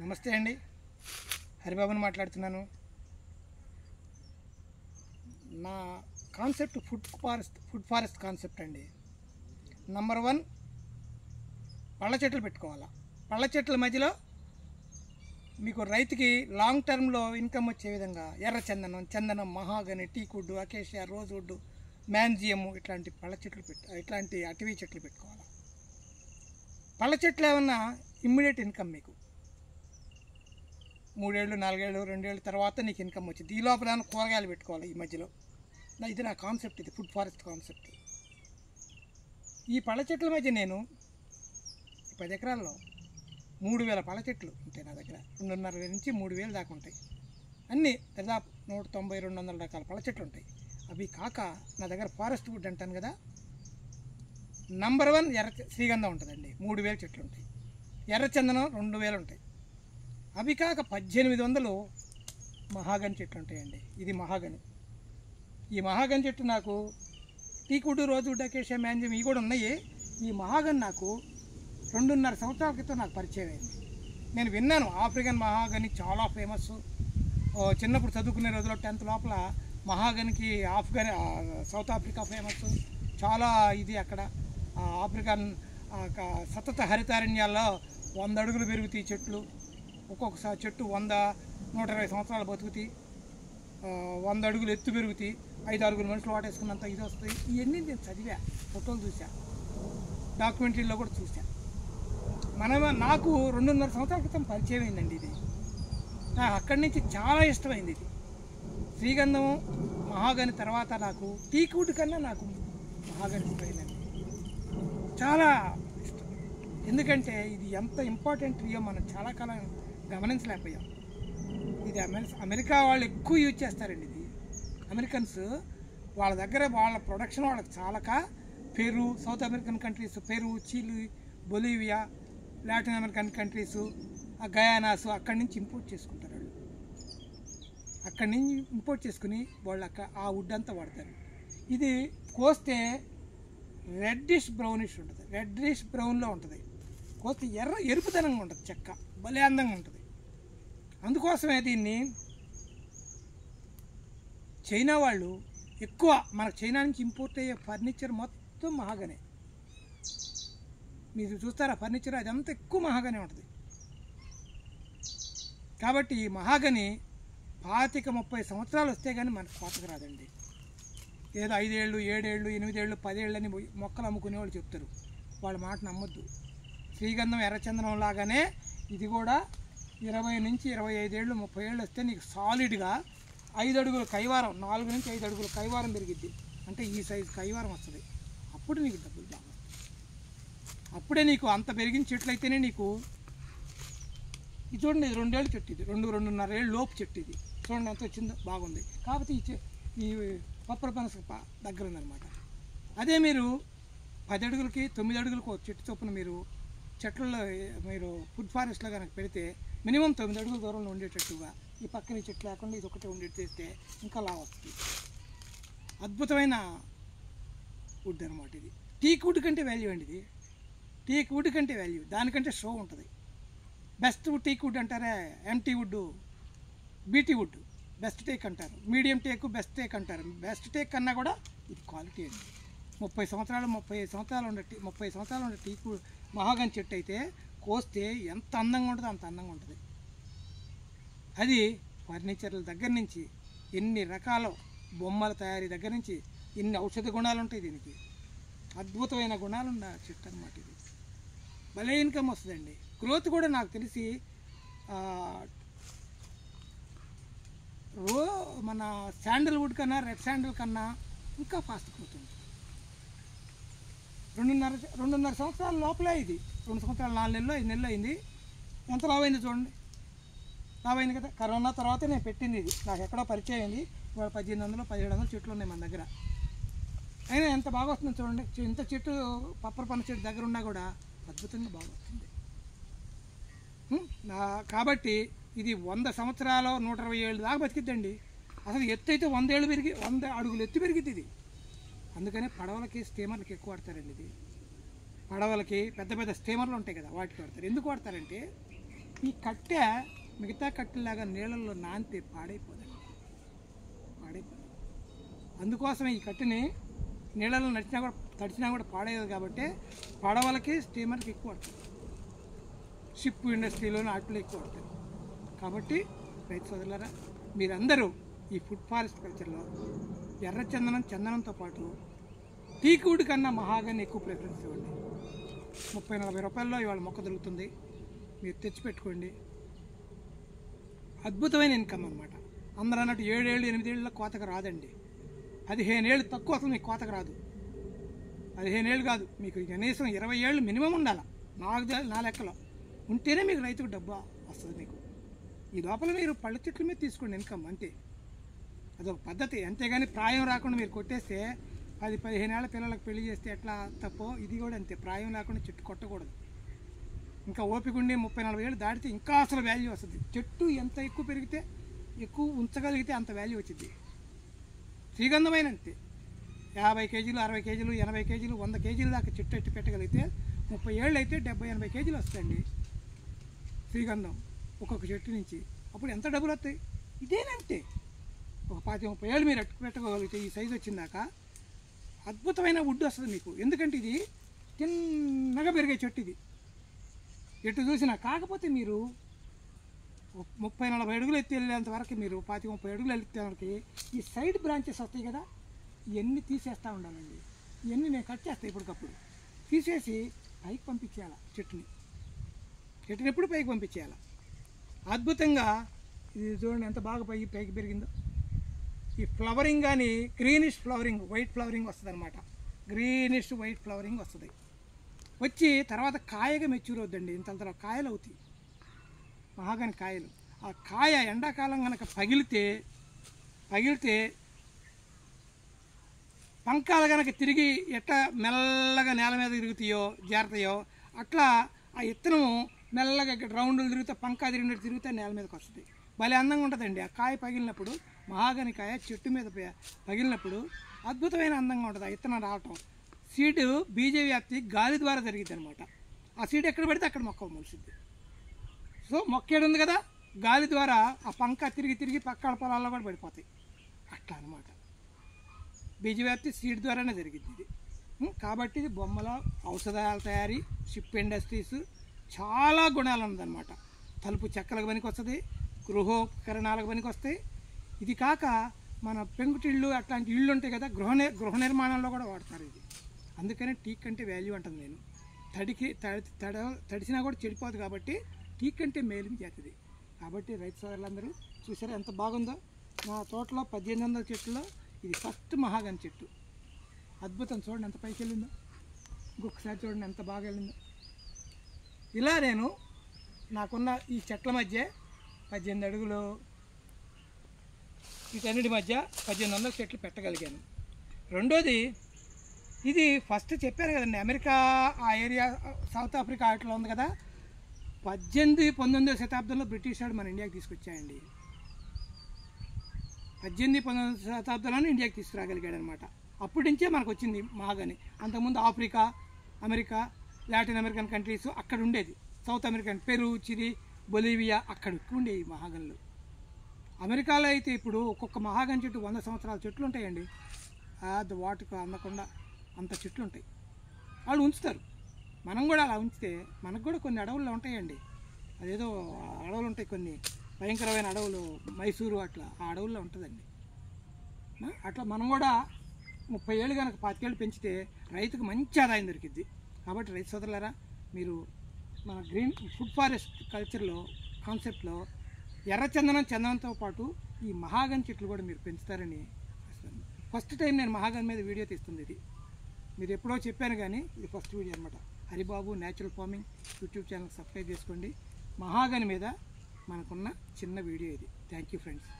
నమస్తే అండి, హరిబాబుని మాట్లాడుతున్నాను. నా కాన్సెప్ట్ ఫుడ్ ఫారెస్ట్ కాన్సెప్ట్ అండి. నంబర్ 1, పళ్ళ చెట్లు పెట్టుకోవాలా. పళ్ళ చెట్ల మధ్యలో మీకు రైతుకి లాంగ్ టర్మ్లో ఇన్కమ్ వచ్చే విధంగా చందనం, మహాగని, టీకుడ్, అకేషియా, రోజ్వుడ్, మ్యాంజియము ఇట్లాంటి పళ్ళ చెట్లు ఇట్లాంటి అటవీ చెట్లు పెట్టుకోవాలి. పళ్ళ చెట్లు ఏమన్నా ఇమ్మీడియట్ ఇన్కమ్ మీకు 3 ఏళ్ళు 4 ఏళ్ళు 2 ఏళ్ళ తర్వాత నీకు ఇన్కమ్ వచ్చింది. ఈ లోపల కూరగాయలు పెట్టుకోవాలి. ఈ మధ్యలో ఇది నా కాన్సెప్ట్, ఇది ఫుడ్ ఫారెస్ట్ కాన్సెప్ట్. ఈ పళ్ళ చెట్ల మధ్య నేను 10 ఎకరాల్లో 3000 పళ్ళ చెట్లు ఉంటాయి నా దగ్గర. 2,500 నుంచి 3,000 దాకా ఉంటాయి. అన్నీ దాదాపు 190-200 రకాల పళ్ళ చెట్లు ఉంటాయి. అవి కాక నా దగ్గర ఫారెస్ట్ వుడ్ అంటాను కదా, నంబర్ 1 శ్రీగంధం ఉంటుందండి. 3,000 చెట్లు ఉంటాయి. ఎర్రచందనం 2,000 ఉంటాయి. అవి కాక 1,800 మహాగని చెట్లు ఉంటాయండి. ఇది మహాగని. ఈ మహాగని చెట్టు నాకు టీకుడ్, రోజ్వుడ్, అకేషియా, మ్యాంజియం ఇవి కూడా ఉన్నాయి. ఈ మహాగని నాకు 2.5 సంవత్సరాల క్రితం నాకు పరిచయం అయింది. నేను విన్నాను ఆఫ్రికన్ మహాగని చాలా ఫేమస్. చిన్నప్పుడు చదువుకునే రోజుల్లో 10th లోపల మహాగనికి సౌత్ ఆఫ్రికా ఫేమస్ చాలా. ఇది అక్కడ ఆఫ్రికన్ సతత హరితారణ్యాల్లో 100 అడుగులు పెరుగుతాయి చెట్లు. ఒక్కొక్కసారి చెట్టు 100-120 సంవత్సరాలు బతుకుతాయి. 100 అడుగులు ఎత్తు పెరుగుతాయి. 5-6 మనుషులు వాటేసుకున్నంత ఇది వస్తాయి. ఇవన్నీ నేను చదివా, ఫోటోలు చూసా, డాక్యుమెంటరీలో కూడా చూసా. నాకు 2.5 సంవత్సరాల క్రితం పరిచయం అయిందండి ఇది. నాకు అక్కడి నుంచి చాలా ఇష్టమైంది ఇది. శ్రీగంధం, మహాగని తర్వాత నాకు టీకుడ్ కన్నా నాకు మహాగని ఇష్టమైందండి. చాలా ఇష్టం. ఎందుకంటే ఇది ఎంత ఇంపార్టెంట్ ట్రీయో మనం చాలా కాలం గమనించలేకపోయాం. ఇది అమెరికా వాళ్ళు ఎక్కువ యూజ్ చేస్తారండి. ఇది అమెరికన్స్ వాళ్ళ దగ్గర వాళ్ళ ప్రొడక్షన్ వాళ్ళకి చాలక Peru, South American countries, Peru, Chile, Bolivia, Latin American countries, గయానాసు అక్కడి నుంచి ఇంపోర్ట్ చేసుకుంటారు వాళ్ళు. అక్కడి నుంచి ఇంపోర్ట్ చేసుకుని వాళ్ళు ఆ వుడ్ అంతా వాడతారు. ఇది కోస్తే రెడ్డిష్ బ్రౌనిష్ ఉంటుంది. రెడ్డిష్ బ్రౌన్లో ఉంటుంది. కోస్తే ఎరుపుదనంగా ఉంటుంది. చెక్క భలే అందంగా ఉంటుంది. అందుకోసమే దీన్ని చైనా వాళ్ళు ఎక్కువ, మనకు చైనా నుంచి ఇంపోర్ట్ అయ్యే ఫర్నిచర్ మొత్తం మహాగనే. మీరు చూస్తారా ఫర్నిచర్ అదంతా ఎక్కువ మహాగనే ఉంటుంది. కాబట్టి ఈ మహాగని 25-30 సంవత్సరాలు వస్తే కానీ మనకు కోతకు రాదండి. ఏదో 5 ఏళ్ళు 7 ఏళ్ళు 8 ఏళ్ళు 10 ఏళ్ళు అని మొక్కలు అమ్ముకునే వాళ్ళు చెప్తారు. వాళ్ళ మాట నమ్మొద్దు. శ్రీగంధం, ఎర్రచందనం లాగానే ఇది కూడా 20 నుంచి 25 ఏళ్ళు 30 ఏళ్ళు వస్తే నీకు సాలిడ్గా 5 అడుగుల కైవారం, 4 నుంచి 5 అడుగుల కైవారం పెరిగిద్ది. అంటే ఈ సైజు కైవారం వస్తుంది. అప్పుడు నీకు డబ్బులు బాగా, అప్పుడే నీకు అంత పెరిగిన చెట్లు అయితేనే నీకు. ఇది చూడండి, ఇది 2 ఏళ్ళ చెట్టు, ఇది 2-2.5 ఏళ్ళు లోపు చెట్టు. ఇది చూడండి ఎంత వచ్చిందో, బాగుంది. కాకపోతే ఈ పప్పర పనస దగ్గర ఉందన్నమాట. అదే మీరు 10 అడుగులకి 9 అడుగులకు చెట్టు చొప్పున మీరు చెట్లలో మీరు ఫుడ్ ఫారెస్ట్లో కనుక పెడితే మినిమం 9 అడుగుల దూరంలో ఉండేటట్టుగా ఈ పక్కన చెట్లు లేకుండా ఇది ఒకటే ఉండేట్టు చేస్తే ఇంకా లాభ వస్తుంది. అద్భుతమైన వుడ్ అనమాట ఇది. టీకుడ్ కంటే వాల్యూ అండి ఇది. టీకుడ్ కంటే వాల్యూ, దానికంటే షో ఉంటుంది. బెస్ట్ టీకుడ్ అంటారే, MT wood, BT wood best teak అంటారు. మీడియం టేక్ బెస్ట్ టేక్ అంటారు. బెస్ట్ టేక్ కన్నా కూడా ఇది క్వాలిటీ అండి. 30 సంవత్సరాలు ఉండే టీకుడ్ మహాగని చెట్టు అయితే కోస్తే ఎంత అందంగా ఉంటుందో అంత అందంగా ఉంటుంది. అది ఫర్నిచర్ల దగ్గర నుంచి ఎన్ని రకాల బొమ్మల తయారీ దగ్గర నుంచి ఎన్ని ఔషధ గుణాలు ఉంటాయి దీనికి. అద్భుతమైన గుణాలు ఉన్న చెట్టు అన్నమాట ఇది. భలే ఇన్కమ్ వస్తుందండి. గ్రోత్ కూడా నాకు తెలిసి మన శాండల్వుడ్ కన్నా, రెడ్ శాండల్ కన్నా ఇంకా ఫాస్ట్ గ్రోత్ ఉంటుంది. 2.5 సంవత్సరాల లోపలే ఇది. 2 సంవత్సరాలు 4 నెలలు 5 నెలలు అయింది. ఎంత లావైంది చూడండి. లావైంది కదా. కరోనా తర్వాతే నేను పెట్టింది ఇది. నాకు ఎక్కడో పరిచయం అయింది. ఇవాళ 1,800-1,700 చెట్లు ఉన్నాయి మన దగ్గర. అయినా ఎంత బాగా వస్తుందో చూడండి. ఇంత చెట్టు పప్పర పనస చెట్టు దగ్గర ఉన్నా కూడా అద్భుతంగా బాగా వస్తుంది. కాబట్టి ఇది 100 సంవత్సరాలు 120 ఏళ్ళు దాకా బతికిద్దండి. అసలు ఎత్తు అయితే 100 ఏళ్ళు పెరిగి 100 అడుగులు ఎత్తు పెరిగిద్ది ఇది. అందుకనే పడవలకి, స్టీమర్లకి ఎక్కువ వాడతారండి ఇది. పడవలకి పెద్ద పెద్ద స్టీమర్లు ఉంటాయి కదా, వాటికి వాడతారు. ఎందుకు వాడతారంటే ఈ కట్టె మిగతా కట్టెలాగా నీళ్ళల్లో నానితే పాడైపోతుంది. అందుకోసమే ఈ కట్టెని నీళ్ళలో తడిచినా కూడా పాడేది కాబట్టి పడవలకి స్టీమర్కి ఎక్కువ పడుతుంది, షిప్ ఇండస్ట్రీలోని వాటిలో ఎక్కువ పడుతుంది. కాబట్టి రైతు సోదరులారా, మీరందరూ ఈ ఫుడ్ ఫారెస్ట్ కల్చర్లో చందనంతో పాటు టీకుడ్ కన్నా మహాగని ఎక్కువ ప్రిఫరెన్స్ ఇవ్వండి. 30-40 రూపాయల్లో ఇవాళ మొక్క దొరుకుతుంది, మీరు తెచ్చిపెట్టుకోండి. అద్భుతమైన ఇన్కమ్ అనమాట. అందరూ అన్నట్టు 7 ఏళ్ళు 8 ఏళ్ళ కోతకు రాదండి. 15 ఏళ్ళు తక్కువ అసలు మీకు కోతకు రాదు. 15 ఏళ్ళు కాదు, మీకు కనీసం 20 ఏళ్ళు మినిమం ఉండాలి. నా లెక్కలో ఉంటేనే మీకు రైతుకు డబ్బు వస్తుంది. మీకు ఈ లోపల మీరు పళ్ళ చెట్ల మీద తీసుకోండి ఇన్కమ్, అంతే. అదొక పద్ధతి. అంతేగాని ప్రాయం రాకుండా మీరు కొట్టేస్తే 10-15 ఏళ్ళ పిల్లలకు పెళ్లి చేస్తే ఎట్లా తప్పో ఇది కూడా అంతే. ప్రాయం లేకుండా చెట్టు కొట్టకూడదు. ఇంకా ఓపిక ఉండి 30-40 ఏళ్ళు దాటితే ఇంకా అసలు వాల్యూ వస్తుంది. చెట్టు ఎంత ఎక్కువ పెరిగితే ఎక్కువ ఉంచగలిగితే అంత వాల్యూ వచ్చింది. శ్రీగంధమైన అంతే. 50 కేజీలు 60 కేజీలు 80 కేజీలు 100 కేజీల దాకా చెట్టు ఎట్టి పెట్టగలిగితే 30 ఏళ్ళు అయితే 70-80 కేజీలు వస్తాయండి శ్రీగంధం ఒక్కొక్క చెట్టు నుంచి. అప్పుడు ఎంత డబ్బులు వస్తాయి? ఇదేనంతే. ఒక 20-30 ఏళ్ళు మీరు అట్టు పెట్టగలిగితే ఈ సైజు వచ్చిందాక అద్భుతమైన వుడ్ వస్తుంది మీకు. ఎందుకంటే ఇది చిన్నగా పెరిగే చెట్టు, ఇది ఎటు చూసినా. కాకపోతే మీరు 30-40 అడుగులు ఎత్తి వెళ్ళేంత వరకు, మీరు 25-30 అడుగులు ఎత్తేవరకు ఈ సైడ్ బ్రాంచెస్ వస్తాయి కదా, ఇవన్నీ తీసేస్తూ ఉండాలండి. ఇవన్నీ నేను కట్ చేస్తాను ఇప్పటికప్పుడు. తీసేసి పైకి పంపించేయాలి చెట్టుని ఎప్పుడు పైకి పంపించేయాలి. అద్భుతంగా ఇది చూడండి ఎంత బాగా పైకి పెరిగిందో. ఈ ఫ్లవరింగ్ కానీ గ్రీనిష్ ఫ్లవరింగ్, వైట్ ఫ్లవరింగ్ వస్తుంది అనమాట. గ్రీనిష్ వైట్ ఫ్లవరింగ్ వస్తుంది. వచ్చి తర్వాత కాయగా మెచ్యూర్ అవుద్దండి. ఇంత కాయలు అవుతాయి మహాగని కాయలు. ఆ కాయ ఎండాకాలం కనుక పగిలితే పంకాలు కనుక తిరిగి ఎట్లా మెల్లగా నేల మీద తిరుగుతాయో జారుతాయో అట్లా ఆ ఇత్తనం మెల్లగా రౌండ్లు తిరుగుతా పంకా తిరిగినట్టు తిరిగితే నేల మీదకి వస్తుంది. భలే అందంగా ఉంటుందండి. ఆ కాయ పగిలినప్పుడు, మహాగని కాయ చెట్టు మీద పగిలినప్పుడు అద్భుతమైన అందంగా ఉంటుంది. ఆ ఇత్తనం రావటం, సీడ్ బీజ వ్యాప్తి గాలి ద్వారా జరిగింది అనమాట. ఆ సీడ్ ఎక్కడ పడితే అక్కడ మొక్క మొలిసిద్ది. సో మొక్క ఏడుంది కదా, గాలి ద్వారా ఆ పంక తిరిగి పక్కల పొలాల్లో కూడా పడిపోతాయి. అట్లా అనమాట. బీజ వ్యాప్తి సీడ్ ద్వారానే జరిగింది ఇది. కాబట్టి ఇది బొమ్మల ఔషధాల తయారీ, షిప్ ఇండస్ట్రీస్ చాలా గుణాలు ఉందన్నమాట. తలుపు చెక్కలకు పనికి వస్తుంది, గృహోపకరణాలకు పనికి వస్తాయి. ఇది కాక మన పెంకుటిళ్ళు అట్లాంటి ఇళ్ళు ఉంటాయి కదా, గృహ నిర్మాణంలో కూడా వాడతారు ఇది. అందుకనే టీక్ అంటే వాల్యూ అంటుంది నేను. తడిసినా కూడా చెడిపోదు కాబట్టి టీక్ అంటే మేలుకి చేస్తుంది. కాబట్టి రైతు సోదరులందరూ చూసారా ఎంత బాగుందో. మా తోటలో 1800 చెట్లలో ఇది ఫస్ట్ మహాగని చెట్టు. అద్భుతం. చూడండి ఎంత పైకి వెళ్ళిందో. ఇంకొకసారి చూడండి ఎంత బాగా వెళ్ళిందో. ఇలా నేను నాకున్న ఈ చెట్ల మధ్య 18 అడుగులు వీటన్నిటి మధ్య 1800 చెట్లు పెట్టగలిగాను. రెండోది, ఇది ఫస్ట్ చెప్పాను కదండి, అమెరికా ఆ ఏరియా సౌత్ ఆఫ్రికా వాటిలో ఉంది కదా, 18-19వ శతాబ్దంలో బ్రిటిష్ వాడు మన ఇండియాకి తీసుకొచ్చాయండి. 18-19వ శతాబ్దంలోనే ఇండియాకి తీసుకురాగలిగాడు అనమాట. అప్పటి నుంచే మనకు వచ్చింది మహాగని. అంతకుముందు Africa, America, Latin American countries అక్కడ ఉండేది. South American, Peru, Chile, Bolivia అక్కడ ఎక్కువ ఉండేవి మహాగన్లు. అమెరికాలో అయితే ఇప్పుడు ఒక్కొక్క మహాగని చెట్టు 100 సంవత్సరాల చెట్లు ఉంటాయండి. వాటికి అందకుండా అంత చెట్లు ఉంటాయి. వాళ్ళు ఉంచుతారు. మనం కూడా అలా ఉంచితే మనకు కూడా కొన్ని అడవుల్లో ఉంటాయండి. అదేదో అడవులు ఉంటాయి, కొన్ని భయంకరమైన అడవులు, మైసూరు అట్లా ఆ అడవుల్లో ఉంటుందండి. అట్లా మనం కూడా 30 ఏళ్ళు కనుక 25 ఏళ్ళు పెంచితే రైతుకు మంచి ఆదాయం దొరికిద్ది. కాబట్టి రైతు సోదరులారా, మీరు మన గ్రీన్ ఫుడ్ ఫారెస్ట్ కల్చర్లో కాన్సెప్ట్లో చందనంతో పాటు ఈ మహాగని చెట్లు కూడా మీరు పెంచుతారని ఫస్ట్ టైం నేను మహాగని మీద వీడియో తీస్తుంది. ఇది మీరు ఎప్పుడో చెప్పాను కానీ ఇది ఫస్ట్ వీడియో అనమాట. Haribabu natural farming YouTube channel subscribe చేసుకోండి. మహాగని మీద మనకున్న చిన్న వీడియో ఇది. Thank you friends.